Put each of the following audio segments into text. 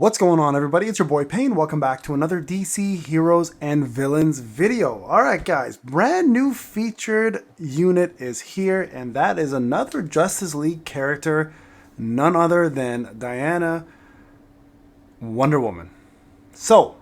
What's going on, everybody? It's your boy Payne. Welcome back to another DC Heroes and Villains video. Alright guys, brand new featured unit is here, and that is another Justice League character, none other than Diana, Wonder Woman. So,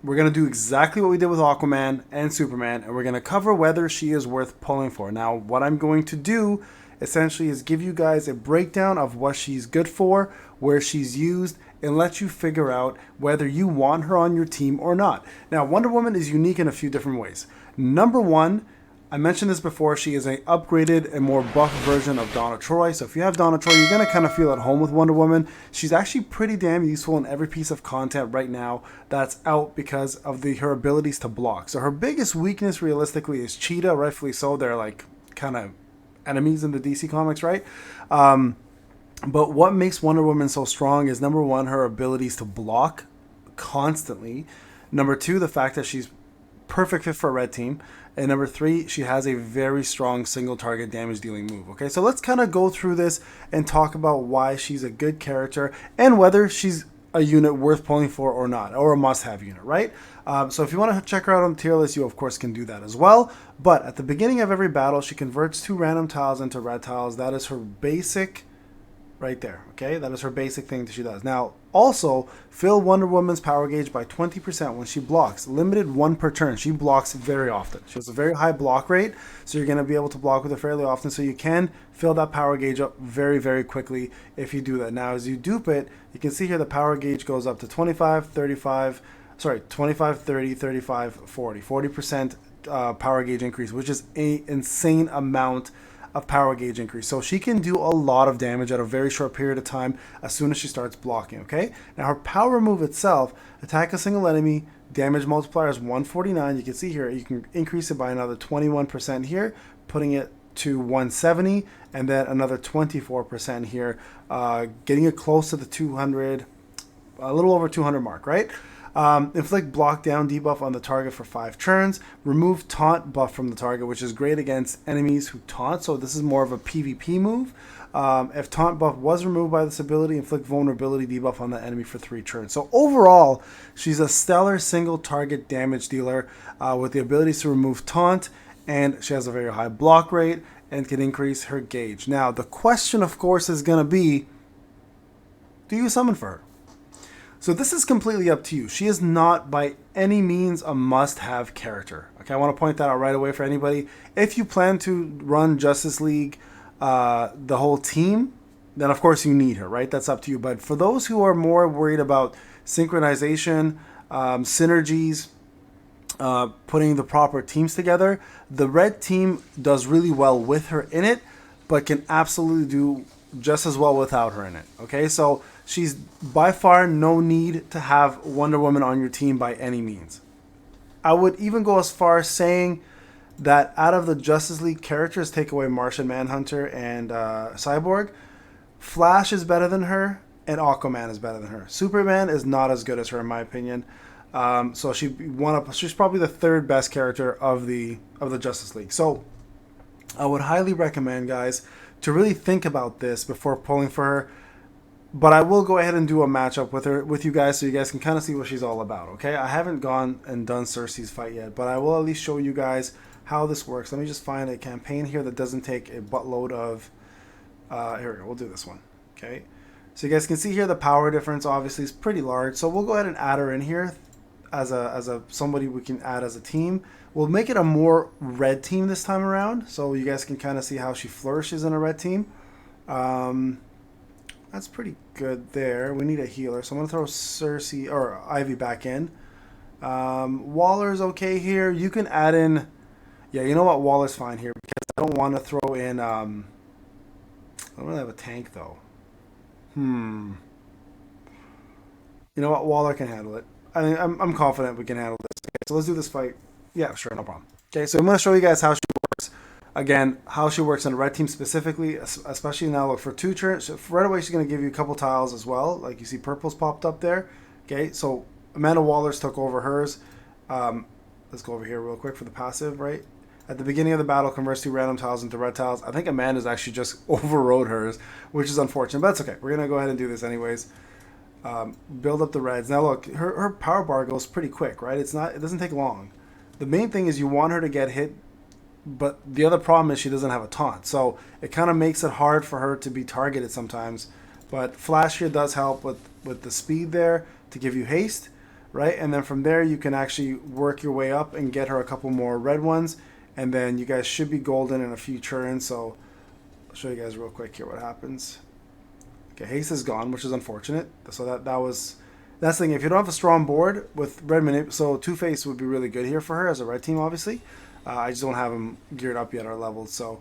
we're going to do exactly what we did with Aquaman and Superman, and we're going to cover whether she is worth pulling for. Now, what I'm going to do essentially is give you guys a breakdown of what she's good for, where she's used, and let you figure out whether you want her on your team or not. Now, Wonder Woman is unique in a few different ways. Number one, I mentioned this before, she is an upgraded and more buff version of Donna Troy. So if you have Donna Troy, you're going to kind of feel at home with Wonder Woman. She's actually pretty damn useful in every piece of content right now that's out because of her abilities to block. So her biggest weakness realistically is Cheetah, rightfully so. They're like kind of enemies in the DC comics, right? But what makes Wonder Woman so strong is, number one, her abilities to block constantly. Number two, the fact that she's perfect fit for a red team. And number three, she has a very strong single target damage dealing move. Okay, so let's kind of go through this and talk about why she's a good character and whether she's a unit worth pulling for or not, or a must-have unit, right? So if you want to check her out on the tier list, you of course can do that as well. But at the beginning of every battle, she converts 2 random tiles into red tiles. That is her basic right there, okay? That is her basic thing that she does. Now, also, fill Wonder Woman's power gauge by 20% when she blocks. Limited 1 per turn. She blocks very often. She has a very high block rate, so you're going to be able to block with her fairly often, so you can fill that power gauge up very, very quickly if you do that. Now, as you dupe it, you can see here the power gauge goes up to 25, 35, 30, 35, 40. 40% power gauge increase, which is an insane amount of power gauge increase. So she can do a lot of damage at a very short period of time as soon as she starts blocking, okay? Now her power move itself, attack a single enemy, damage multiplier is 149. You can see here, you can increase it by another 21% here, putting it to 170, and then another 24% here, getting it close to the 200, a little over 200 mark, right? Inflict block down debuff on the target for 5 turns. Remove taunt buff from the target, which is great against enemies who taunt. So this is more of a PvP move. If taunt buff was removed by this ability, inflict vulnerability debuff on the enemy for 3 turns. So overall, she's a stellar single target damage dealer with the abilities to remove taunt, and she has a very high block rate and can increase her gauge. Now, the question, of course, is going to be, do you summon for her? So this is completely up to you. She is not by any means a must-have character. Okay, I want to point that out right away for anybody. If you plan to run Justice League, the whole team, then of course you need her, right? That's up to you. But for those who are more worried about synchronization, synergies, putting the proper teams together, the red team does really well with her in it, but can absolutely do just as well without her in it. Okay, so she's by far no need to have Wonder Woman on your team by any means. I would even go as far as saying that out of the Justice League characters, take away Martian Manhunter and Cyborg, Flash is better than her and Aquaman is better than her. Superman is not as good as her in my opinion. So she's probably the 3rd best character of the Justice League. So I would highly recommend, guys, to really think about this before pulling for her. But I will go ahead and do a matchup with you guys so you guys can kind of see what she's all about, okay? I haven't gone and done Cersei's fight yet, but I will at least show you guys how this works. Let me just find a campaign here that doesn't take a buttload of... here we go. We'll do this one, okay? So you guys can see here the power difference obviously is pretty large. So we'll go ahead and add her in here as somebody we can add as a team. We'll make it a more red team this time around, so you guys can kind of see how she flourishes in a red team. That's pretty good there. We need a healer, so I'm going to throw Cersei or Ivy back in. Waller's okay here. You can add in... Yeah, you know what? Waller's fine here because I don't want to throw in... I don't really have a tank, though. You know what? Waller can handle it. I'm confident we can handle this. Okay, so let's do this fight. Yeah, sure, no problem. Okay, so I'm going to show you guys how she works. Again, how she works in a red team specifically, especially now. Look, for 2 turns, so right away she's going to give you a couple tiles as well. Like you see purple's popped up there. Okay, so Amanda Waller's took over hers. Let's go over here real quick for the passive, right? At the beginning of the battle, converts 2 random tiles into red tiles. I think Amanda's actually just overrode hers, which is unfortunate, but that's okay. We're going to go ahead and do this anyways. Build up the reds. Now look, her power bar goes pretty quick, right? It doesn't take long. The main thing is you want her to get hit, but the other problem is she doesn't have a taunt. So it kind of makes it hard for her to be targeted sometimes. But Flash here does help with the speed there to give you haste, right? And then from there you can actually work your way up and get her a couple more red ones. And then you guys should be golden in a few turns. So I'll show you guys real quick here what happens. Okay, haste is gone, which is unfortunate. So that's the thing. If you don't have a strong board with red so Two-Face would be really good here for her as a red team, obviously. I just don't have him geared up yet or leveled. So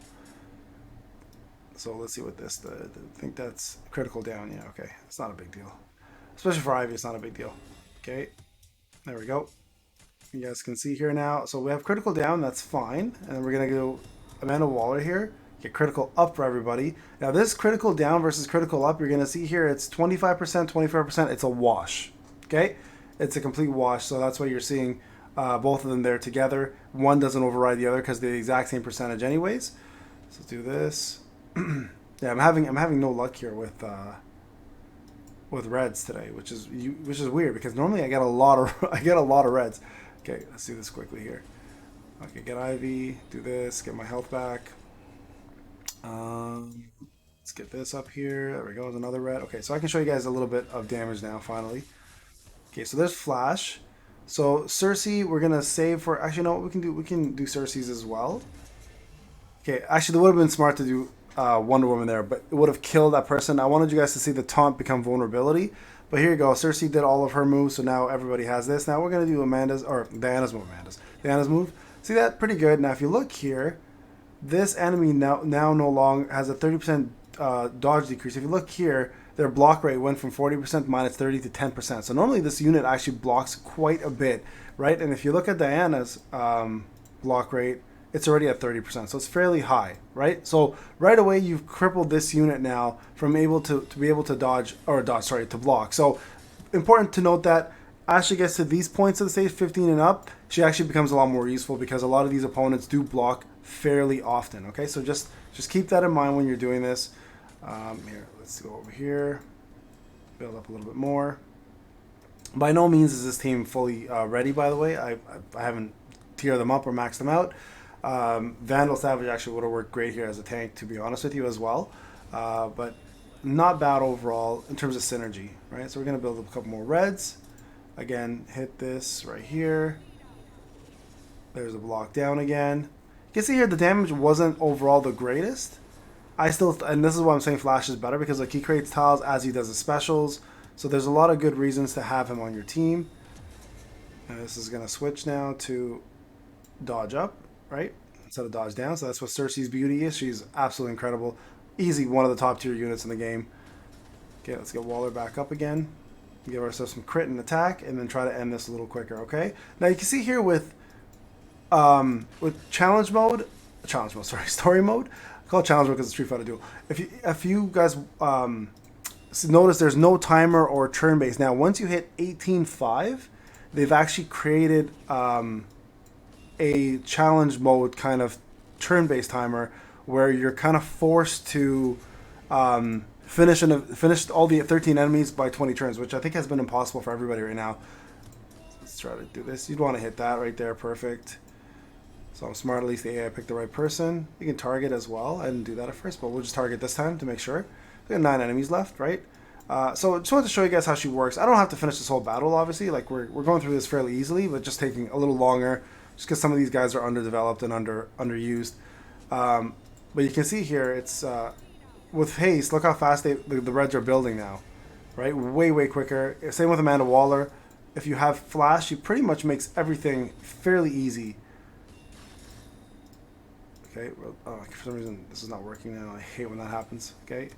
let's see what this. I think that's critical down. Yeah, okay, it's not a big deal, especially for Ivy. It's not a big deal. Okay, there we go. You guys can see here now. So we have critical down. That's fine, and then we're gonna go Amanda Waller here. Get critical up for everybody. Now this critical down versus critical up, you're gonna see here it's 25%, 25%. It's a wash. Okay, it's a complete wash. So that's why you're seeing both of them there together. One doesn't override the other because they're the exact same percentage anyways. So let's do this. Yeah, I'm having no luck here with reds today, which is weird because normally I get a lot of I get a lot of reds. Okay, let's do this quickly here. Okay, get Ivy, do this, get my health back. Let's get this up here. There we go. There's another red. Okay, so I can show you guys a little bit of damage now, finally. Okay, so there's Flash. So Cersei, we're gonna save for. Actually, no, we can do Cersei's as well. Okay, actually, it would have been smart to do Wonder Woman there, but it would have killed that person. I wanted you guys to see the taunt become vulnerability. But here you go. Cersei did all of her moves, so now everybody has this. Now we're gonna do Diana's move. See that? Pretty good. Now if you look here, this enemy now no longer has a 30% dodge decrease. If you look here, their block rate went from 40% minus 30 to 10%. So normally this unit actually blocks quite a bit, right? And if you look at Diana's block rate, it's already at 30%. So it's fairly high, right? So right away you've crippled this unit now from able to be able to to block. So important to note that as she gets to these points of the stage, 15 and up, she actually becomes a lot more useful because a lot of these opponents do block fairly often. Okay, so just keep that in mind when you're doing this. Here, let's go over here, build up a little bit more. By no means is this team fully ready, by the way. I haven't tiered them up or maxed them out. Vandal Savage actually would have worked great here as a tank, to be honest with you, as well. But not bad overall in terms of synergy, right? So we're going to build up a couple more reds. Again, hit this right here. There's a block down again. You can see here the damage wasn't overall the greatest. And this is why I'm saying Flash is better, because like he creates tiles as he does his specials. So there's a lot of good reasons to have him on your team. And this is going to switch now to dodge up, right? Instead of dodge down. So that's what Cersei's beauty is. She's absolutely incredible. Easy one of the top tier units in the game. Okay, let's get Waller back up again. Give ourselves some crit and attack, and then try to end this a little quicker, okay? Now you can see here with story mode. I call it challenge mode because it's Street Fighter Duel. If you guys notice, there's no timer or turn based. Now, once you hit 18.5, they've actually created a challenge mode kind of turn based timer where you're kind of forced to finish all the 13 enemies by 20 turns, which I think has been impossible for everybody right now. Let's try to do this. You'd want to hit that right there, perfect. So I'm smart, at least the AI picked the right person. You can target as well. I didn't do that at first, but we'll just target this time to make sure. We got 9 enemies left, right? So just wanted to show you guys how she works. I don't have to finish this whole battle, obviously. Like we're going through this fairly easily, but just taking a little longer, just because some of these guys are underdeveloped and underused. But you can see here, it's with haste. Look how fast the reds are building now, right? Way quicker. Same with Amanda Waller. If you have Flash, she pretty much makes everything fairly easy. Okay, for some reason this is not working now. I hate when that happens. Okay.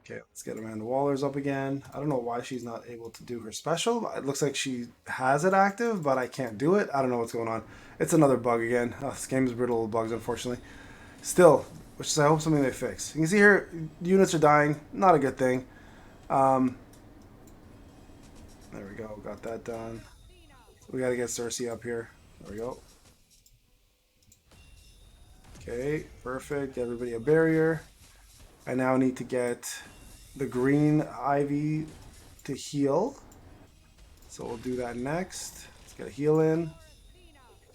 Okay, let's get Amanda Waller's up again. I don't know why she's not able to do her special. It looks like she has it active, but I can't do it. I don't know what's going on. It's another bug again. This game is brittle with bugs, unfortunately. Still, which is I hope something they fix. You can see here, units are dying. Not a good thing. There we go. Got that done. We got to get Cersei up here. There we go. Okay, perfect. Get everybody a barrier. I now need to get the green Ivy to heal. So we'll do that next. Let's get a heal in.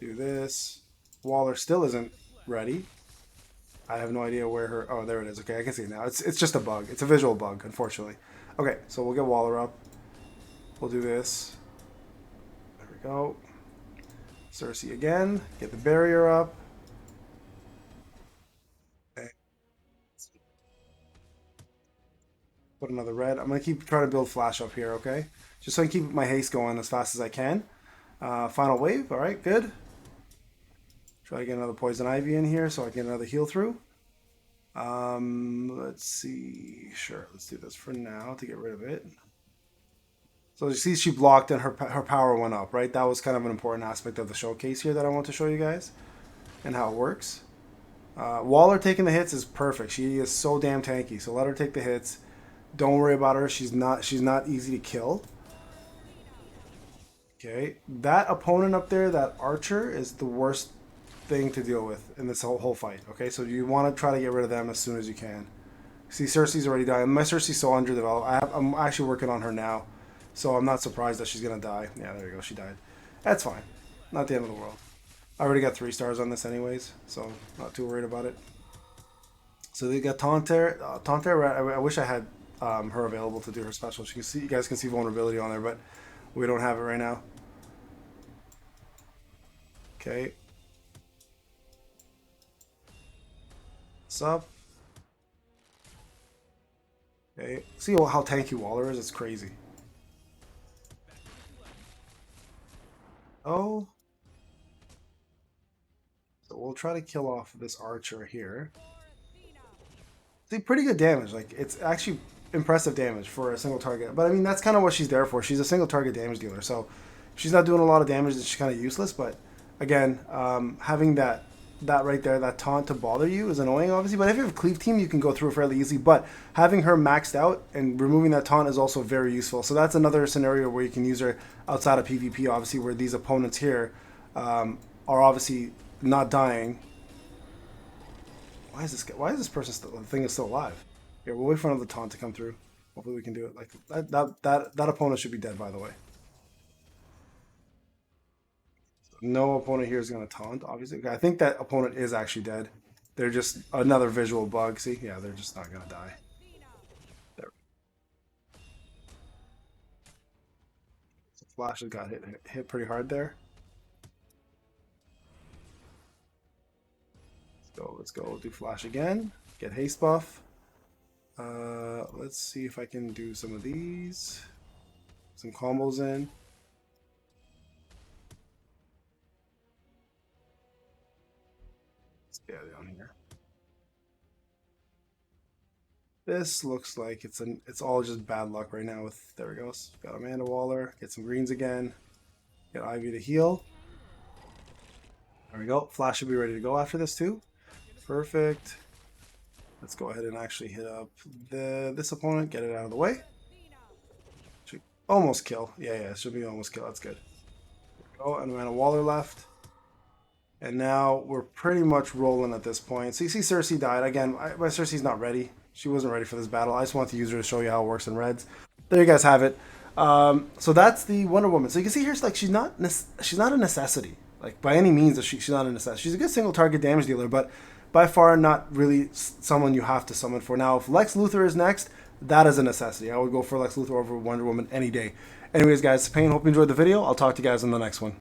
Do this. Waller still isn't ready. I have no idea where her... Oh, there it is. Okay, I can see it now. It's just a bug. It's a visual bug, unfortunately. Okay, so we'll get Waller up. We'll do this. There we go. Cersei again. Get the barrier up. Okay. Put another red. I'm going to keep trying to build flash up here, okay? Just so I can keep my haste going as fast as I can. Final wave. All right, good. Try to get another poison ivy in here so I can get another heal through. Let's see. Sure, let's do this for now to get rid of it. So you see she blocked and her power went up, right? That was kind of an important aspect of the showcase here that I want to show you guys and how it works. Waller taking the hits is perfect. She is so damn tanky, so let her take the hits. Don't worry about her. She's not easy to kill. Okay, that opponent up there, that archer, is the worst thing to deal with in this whole fight. Okay, so you want to try to get rid of them as soon as you can. See, Cersei's already dying. My Cersei's so underdeveloped. I'm actually working on her now, so I'm not surprised that she's gonna die. Yeah, there you go. She died. That's fine. Not the end of the world. I already got 3 stars on this anyways, so not too worried about it. So they got Taunter. I wish I had her available to do her special. You guys can see vulnerability on there, but we don't have it right now. Okay. What's up? Okay. See how tanky Waller is? It's crazy. Oh. So we'll try to kill off this archer here. See, pretty good damage. Like, it's actually impressive damage for a single target. But I mean, that's kind of what she's there for. She's a single target damage dealer. So if she's not doing a lot of damage, she's kind of useless. But again, having that right there, that taunt to bother you is annoying, obviously. But if you have a cleave team, you can go through it fairly easy. But having her maxed out and removing that taunt is also very useful. So that's another scenario where you can use her outside of PvP, obviously, where these opponents here are obviously not dying. Why is this person still, the thing is still alive? Here, we'll wait for another taunt to come through. Hopefully we can do it. Like that opponent should be dead, by the way. No opponent here is going to taunt, obviously. I think that opponent is actually dead. They're just another visual bug. See? Yeah, they're just not going to die. There. So Flash has got hit pretty hard there. Let's go. We'll do Flash again. Get haste buff. Let's see if I can do some of these. Some combos in. Yeah, down here. This looks like it's all just bad luck right now with, there we go. Got Amanda Waller, get some greens again. Get Ivy to heal. There we go. Flash should be ready to go after this too. Perfect. Let's go ahead and actually hit up this opponent, get it out of the way. Should almost kill. Yeah, it should be almost kill. That's good. There we go, and Amanda Waller left. And now we're pretty much rolling at this point. So you see Cersei died. Again, my Cersei's not ready. She wasn't ready for this battle. I just wanted to use her to show you how it works in reds. There you guys have it. So that's the Wonder Woman. So you can see here, like she's not a necessity. Like by any means, she's not a necessity. She's a good single target damage dealer, but by far not really someone you have to summon for. Now, if Lex Luthor is next, that is a necessity. I would go for Lex Luthor over Wonder Woman any day. Anyways, guys, Payne, hope you enjoyed the video. I'll talk to you guys in the next one.